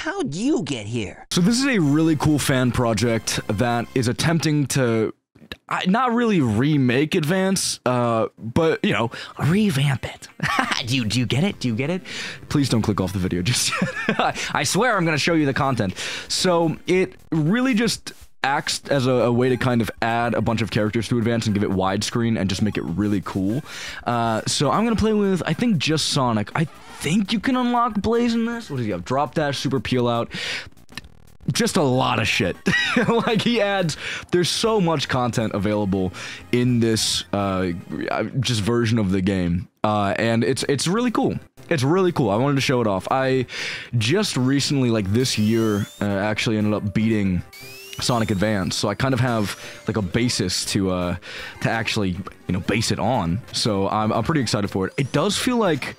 How'd you get here? So this is a really cool fan project that is attempting to not really remake Advance, but, you know, revamp it. do you get it? Do you get it? Please don't click off the video just yet. I swear I'm going to show you the content. So it really just acts as a way to kind of add a bunch of characters to Advance and give it widescreen and just make it really cool. So I'm going to play with, I think, just Sonic. I think you can unlock Blaze in this. What does he have? Drop Dash, Super Peel Out. Just a lot of shit. Like, he adds, there's so much content available in this just version of the game, and it's really cool. It's really cool. I wanted to show it off. I just recently, like this year, actually ended up beating Sonic Advance, so I kind of have like a basis to actually, you know, base it on. So I'm pretty excited for it. It does feel like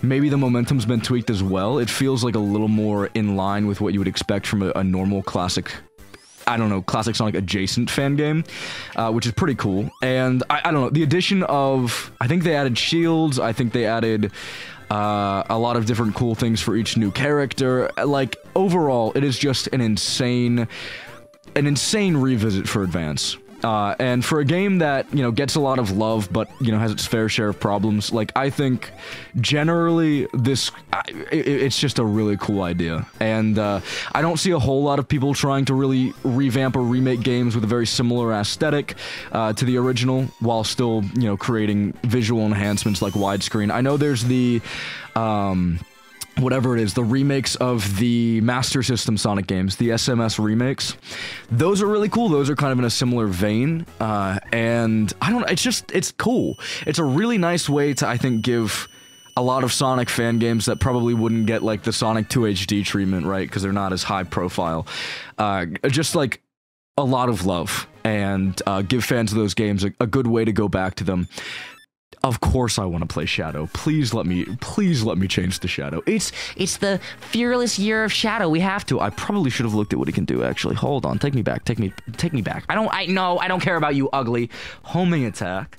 maybe the momentum's been tweaked as well. It feels like a little more in line with what you would expect from a normal classic, I don't know, classic Sonic adjacent fan game, which is pretty cool. And I don't know, the addition of, I think they added shields, I think they added a lot of different cool things for each new character. Like, overall, it is just an insane revisit for Advance. And for a game that, you know, gets a lot of love, but, you know, has its fair share of problems, like, I think, generally, it's just a really cool idea. And, I don't see a whole lot of people trying to really revamp or remake games with a very similar aesthetic, to the original, while still, you know, creating visual enhancements like widescreen. I know there's the, whatever it is, the remakes of the Master System Sonic games, the SMS remakes. Those are really cool. Those are kind of in a similar vein, and I don't know, it's cool. It's a really nice way to, I think, give a lot of Sonic fan games that probably wouldn't get, like, the Sonic 2 HD treatment, right, because they're not as high profile, just, like, a lot of love, and give fans of those games a good way to go back to them. Of course I want to play Shadow. Please let me change to Shadow. It's the fearless year of Shadow. We have to. I probably should have looked at what he can do, actually. Hold on. Take me back. Take me back. I don't care about you, ugly. Homing attack.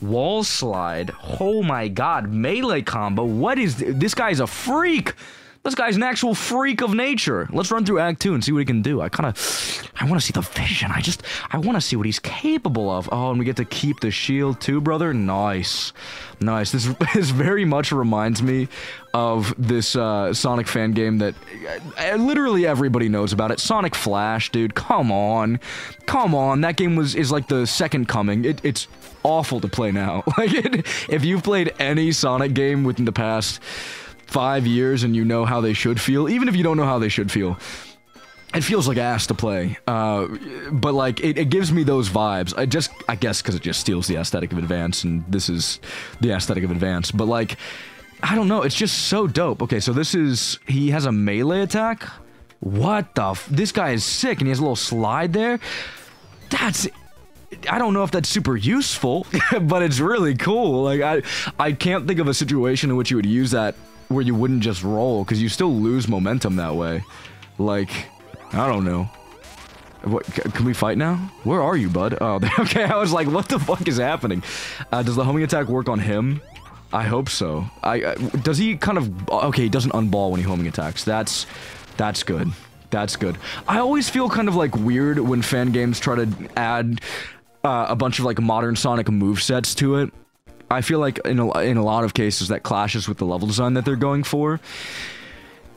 Wall slide. Oh my god. Melee combo. What is this guy's a freak. This guy's an actual freak of nature. Let's run through Act 2 and see what he can do. I want to see the vision. I want to see what he's capable of. Oh, and we get to keep the shield too, brother. Nice. Nice. This very much reminds me of this Sonic fan game that literally everybody knows about it. Sonic Flash, dude. Come on. Come on. That game is like the second coming. It's awful to play now. Like, if you've played any Sonic game within the past 5 years and you know how they should feel, even if you don't know how they should feel, it feels like ass to play. But, like, it gives me those vibes. I guess because it just steals the aesthetic of Advance, and this is the aesthetic of Advance. But, like, I don't know, it's just so dope. Okay, so he has a melee attack? What the this guy is sick, and he has a little slide there? I don't know if that's super useful, but it's really cool. Like, I can't think of a situation in which you would use that where you wouldn't just roll, because you still lose momentum that way. Like, I don't know. What, can we fight now? Where are you, bud? Oh, okay, I was like, what the fuck is happening? Does the homing attack work on him? I hope so. Does he kind of... Okay, he doesn't unball when he homing attacks. That's good. That's good. I always feel kind of, like, weird when fan games try to add a bunch of, like, modern Sonic movesets to it. I feel like in a lot of cases that clashes with the level design that they're going for.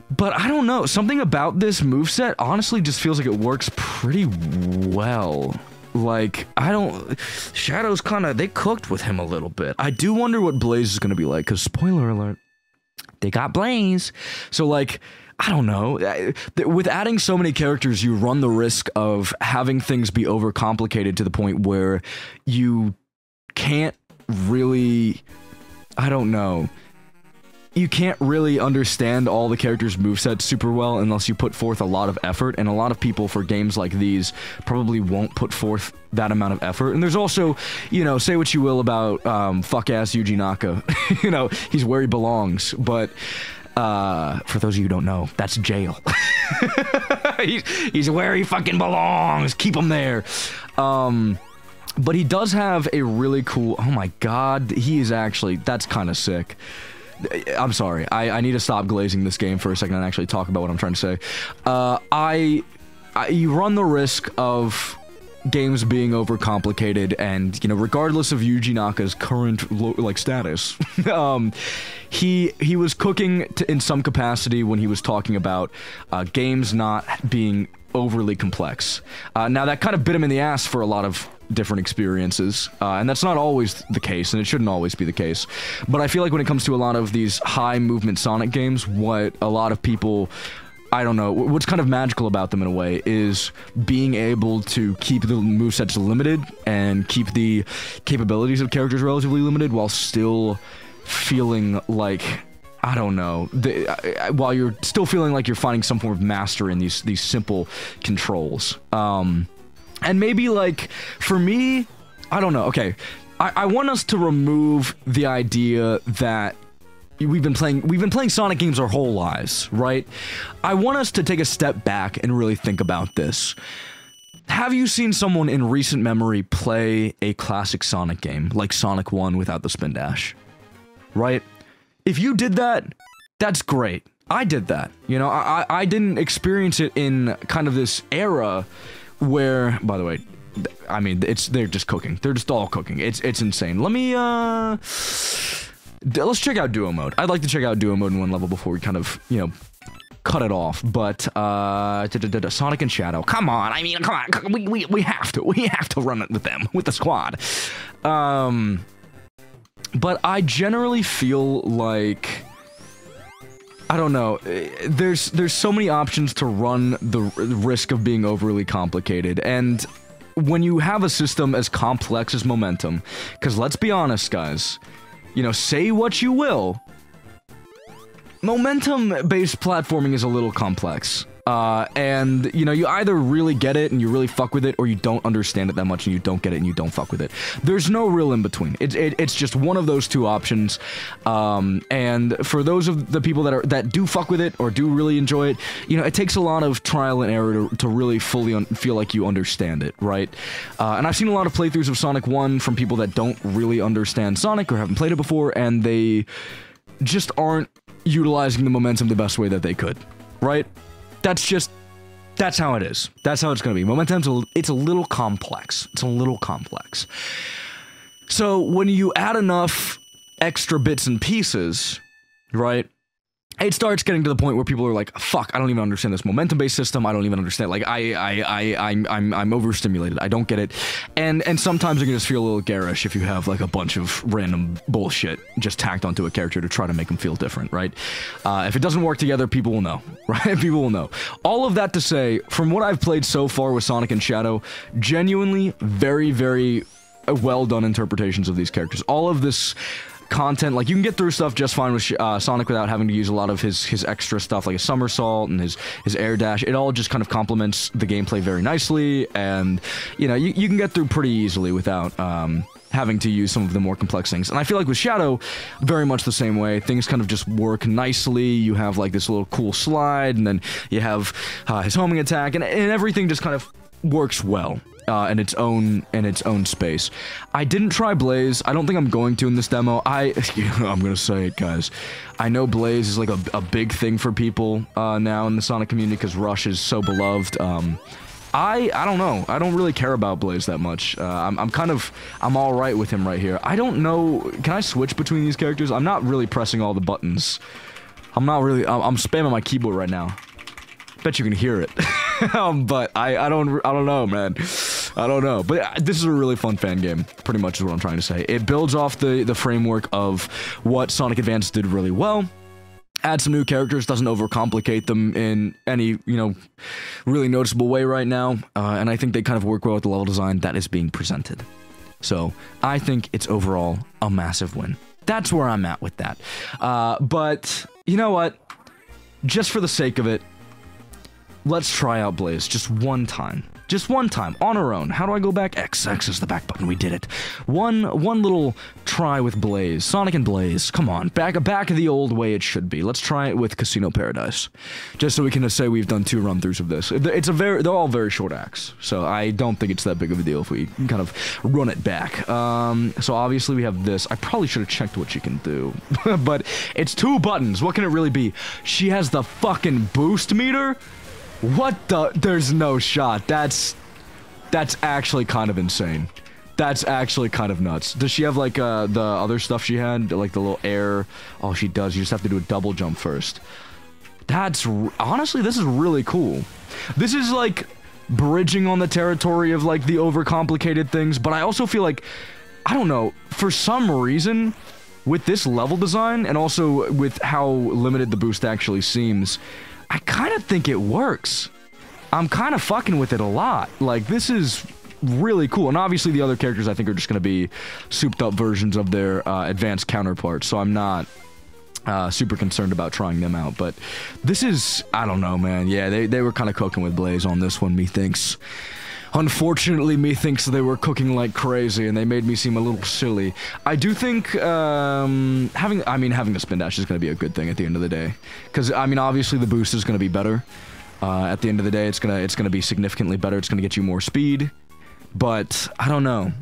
But I don't know, something about this moveset honestly just feels like it works pretty well. Like, Shadow's they cooked with him a little bit. I do wonder what Blaze is gonna be like, because spoiler alert, they got Blaze. So, like, I don't know. With adding so many characters, you run the risk of having things be overcomplicated to the point where you can't really, I don't know, you can't really understand all the characters' movesets super well unless you put forth a lot of effort, and a lot of people for games like these probably won't put forth that amount of effort. And there's also, you know, say what you will about fuck-ass Yuji Naka. You know, he's where he belongs, but for those of you who don't know, that's jail. he's where he fucking belongs. Keep him there. But he does have a really cool... Oh my god, he is actually... That's kind of sick. I'm sorry. I need to stop glazing this game for a second and actually talk about what I'm trying to say. You run the risk of games being overcomplicated, and you know, regardless of Yuji Naka's current status, he was cooking in some capacity when he was talking about games not being overly complex. Now that kind of bit him in the ass for a lot of different experiences, and that's not always the case, and it shouldn't always be the case. But I feel like when it comes to a lot of these high movement Sonic games, what a lot of people, I don't know, what's kind of magical about them in a way is being able to keep the movesets limited and keep the capabilities of characters relatively limited while still feeling like, I don't know, while you're still feeling like you're finding some form of mastery in these simple controls. And maybe, like, for me, I don't know, okay, I want us to remove the idea that we've been playing Sonic games our whole lives, right? I want us to take a step back and really think about this. Have you seen someone in recent memory play a classic Sonic game, like Sonic 1 without the spin dash? Right? If you did that, that's great. I did that. You know, I didn't experience it in kind of this era where, by the way, I mean, they're just cooking. They're just all cooking. It's insane. Let me, let's check out Duo Mode. I'd like to check out Duo Mode in one level before we kind of, you know, cut it off. But, Sonic and Shadow. Come on. I mean, come on. We have to run it with them, with the squad. But I generally feel like, I don't know, there's so many options to run the risk of being overly complicated, and when you have a system as complex as Momentum, because let's be honest, guys, you know, say what you will, Momentum-based platforming is a little complex. And, you know, you either really get it and you really fuck with it, or you don't understand it that much and you don't get it and you don't fuck with it. There's no real in-between. It's just one of those two options. And for those of the people that do fuck with it or do really enjoy it, you know, it takes a lot of trial and error to really fully feel like you understand it, right? And I've seen a lot of playthroughs of Sonic 1 from people that don't really understand Sonic or haven't played it before, and they just aren't utilizing the momentum the best way that they could, right? That's how it is. That's how it's gonna be. Momentum's it's a little complex. It's a little complex. So when you add enough extra bits and pieces, right, it starts getting to the point where people are like, fuck, I don't even understand this momentum-based system. I don't even understand. Like, I'm overstimulated. I don't get it. And sometimes you can just feel a little garish if you have, like, a bunch of random bullshit just tacked onto a character to try to make them feel different, right? If it doesn't work together, people will know, right? People will know. All of that to say, from what I've played so far with Sonic and Shadow, genuinely very, very well done interpretations of these characters. All of this content, like, you can get through stuff just fine with Sonic without having to use a lot of his extra stuff, like a somersault and his air dash. It all just kind of complements the gameplay very nicely, and, you know, you can get through pretty easily without having to use some of the more complex things. And I feel like with Shadow, very much the same way. Things kind of just work nicely. You have, like, this little cool slide, and then you have his homing attack, and everything just kind of works well. In its own space. I didn't try Blaze. I don't think I'm going to in this demo. I'm gonna say it, guys. I know Blaze is like a big thing for people now in the Sonic community because Rush is so beloved. I don't know. I don't really care about Blaze that much. I'm all right with him right here. I don't know. Can I switch between these characters? I'm not really pressing all the buttons. I'm spamming my keyboard right now. Bet you can hear it. But I don't know, man. I don't know. But this is a really fun fan game, pretty much is what I'm trying to say. It builds off the framework of what Sonic Advance did really well. Adds some new characters, doesn't overcomplicate them in any, you know, really noticeable way right now. And I think they kind of work well with the level design that is being presented. So I think it's overall a massive win. That's where I'm at with that. But you know what? Just for the sake of it, let's try out Blaze just one time. Just one time, on our own. How do I go back? X is the back button. We did it. One little try with Blaze. Sonic and Blaze. Come on. Back the old way it should be. Let's try it with Casino Paradise. Just so we can say we've done 2 run-throughs of this. They're all very short acts. So I don't think it's that big of a deal if we kind of run it back. So obviously we have this. I probably should have checked what she can do. But it's 2 buttons. What can it really be? She has the fucking boost meter? What the? There's no shot. That's actually kind of insane. That's actually kind of nuts. Does she have, like, the other stuff she had? Like, the little air? Oh, she does. You just have to do a double jump first. Honestly, this is really cool. This is, like, bridging on the territory of, like, the overcomplicated things, but I also feel like, I don't know, for some reason, with this level design, and also with how limited the boost actually seems, I kind of think it works. I'm kind of fucking with it a lot. Like, this is really cool. And obviously the other characters I think are just going to be souped up versions of their advanced counterparts, so I'm not super concerned about trying them out. But this is, I don't know, man. Yeah, they were kind of cooking with Blaze on this one, methinks. Unfortunately, methinks they were cooking like crazy, and they made me seem a little silly. I do think having the spin dash is going to be a good thing at the end of the day, because I mean, obviously the boost is going to be better. At the end of the day, it's gonna be significantly better. It's gonna get you more speed, but I don't know.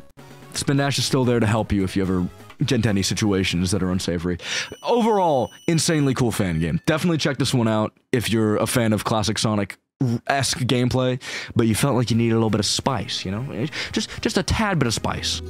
Spin dash is still there to help you if you ever get into any situations that are unsavory. Overall, insanely cool fan game. Definitely check this one out if you're a fan of classic Sonic-esque gameplay, but you felt like you needed a little bit of spice, you know? Just a tad bit of spice.